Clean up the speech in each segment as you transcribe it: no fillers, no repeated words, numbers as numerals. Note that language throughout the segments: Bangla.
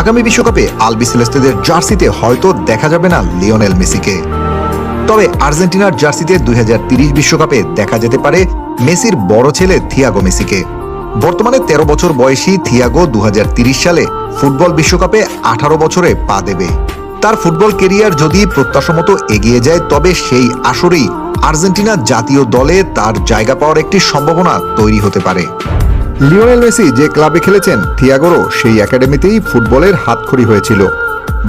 আগামী বিশ্বকাপে আলবিসেলেস্তেদের জার্সিতে হয়তো দেখা যাবে না লিওনেল মেসিকে। তবে আর্জেন্টিনার জার্সিতে 2030 বিশ্বকাপে দেখা যেতে পারে মেসির বড় ছেলে থিয়াগো মেসিকে। বর্তমানে 13 বছর বয়সী থিয়াগো 2030 সালে ফুটবল বিশ্বকাপে 18 বছরে পা দেবে। তার ফুটবল কেরিয়ার যদি প্রত্যাশামতো এগিয়ে যায়, তবে সেই আসরেই আর্জেন্টিনা জাতীয় দলে তার জায়গা পাওয়ার একটি সম্ভাবনা তৈরি হতে পারে। লিওনেল মেসি যে ক্লাবে খেলেছেন, থিয়াগোরও সেই একাডেমিতেই ফুটবলের হাতখড়ি হয়েছিল।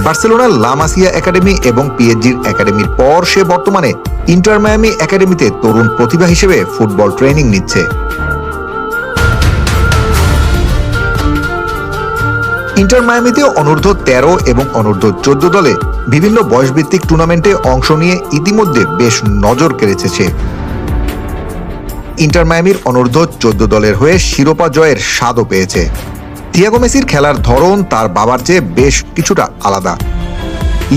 বার্সেলোনার লা মাসিয়া একাডেমি এবং পিএসজির একাডেমির পর সে বর্তমানে ইন্টার মায়ামি একাডেমিতে তরুণ প্রতিভা হিসেবে ফুটবল ট্রেনিং নিচ্ছে। ইন্টার মায়ামিতে অনূর্ধ্ব 13 এবং অনূর্ধ্ব 14 দলে বিভিন্ন বয়সভিত্তিক টুর্নামেন্টে অংশ নিয়ে ইতিমধ্যে বেশ নজর কেড়েছে সে। ইন্টার মায়ামির অনূর্ধ্ব 14 দলের হয়ে শিরোপা জয়ের স্বাদও পেয়েছে। থিয়াগো মেসির খেলার ধরন তার বাবার চেয়ে বেশ কিছুটা আলাদা।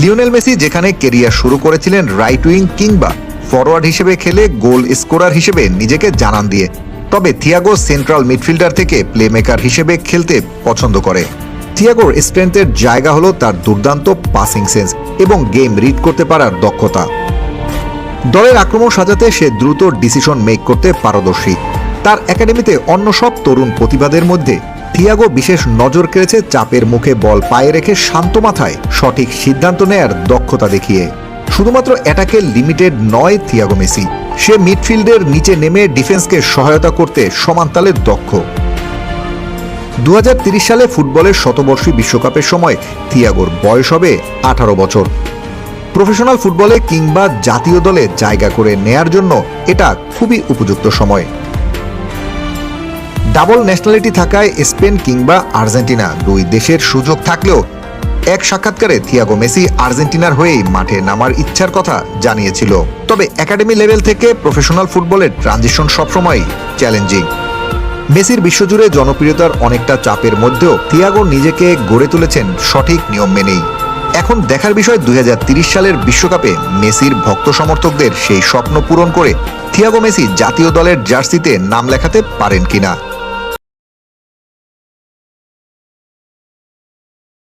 লিওনেল মেসি যেখানে কেরিয়ার শুরু করেছিলেন রাইট উইং কিংবা ফরওয়ার্ড হিসেবে খেলে গোল স্কোরার হিসেবে নিজেকে জানান দিয়ে, তবে থিয়াগো সেন্ট্রাল মিডফিল্ডার থেকে প্লেমেকার হিসেবে খেলতে পছন্দ করে। থিয়াগোর স্ট্রেংথের জায়গা হলো তার দুর্দান্ত পাসিং সেন্স এবং গেম রিড করতে পারার দক্ষতা। দলের আক্রমণ সাজাতে সে দ্রুত ডিসিশন মেক করতে পারদর্শী। তার একাডেমিতে অন্য সব তরুণ প্রতিভাদের মধ্যে থিয়াগো বিশেষ নজর কেড়েছে চাপের মুখে বল পায়ে রেখে শান্ত মাথায় সঠিক সিদ্ধান্ত নেয়ার দক্ষতা দেখিয়ে। শুধুমাত্র অ্যাটাকে লিমিটেড নয় থিয়াগো মেসি, সে মিডফিল্ডের নিচে নেমে ডিফেন্সকে সহায়তা করতে সমান তালে দক্ষ। 2030 সালে ফুটবলের শতবর্ষী বিশ্বকাপের সময় থিয়াগোর বয়স হবে 18 বছর। প্রফেশনাল ফুটবলে কিংবা জাতীয় দলে জায়গা করে নেয়ার জন্য এটা খুবই উপযুক্ত সময়। ডাবল ন্যাশনালিটি থাকায় স্পেন কিংবা আর্জেন্টিনা দুই দেশের সুযোগ থাকলেও এক সাক্ষাৎকারে থিয়াগো মেসি আর্জেন্টিনার হয়েই মাঠে নামার ইচ্ছার কথা জানিয়েছিল। তবে একাডেমি লেভেল থেকে প্রফেশনাল ফুটবলের ট্রানজিশন সবসময় চ্যালেঞ্জিং। মেসির বিশ্বজুড়ে জনপ্রিয়তার অনেকটা চাপের মধ্যেও থিয়াগো নিজেকে গড়ে তুলেছেন সঠিক নিয়ম মেনেই। এখন দেখার বিষয় 2030 সালের বিশ্বকাপে মেসির ভক্ত সমর্থকদের সেই স্বপ্ন পূরণ করে থিয়াগো মেসি জাতীয় দলের জার্সিতে নাম লেখাতে পারেন কিনা।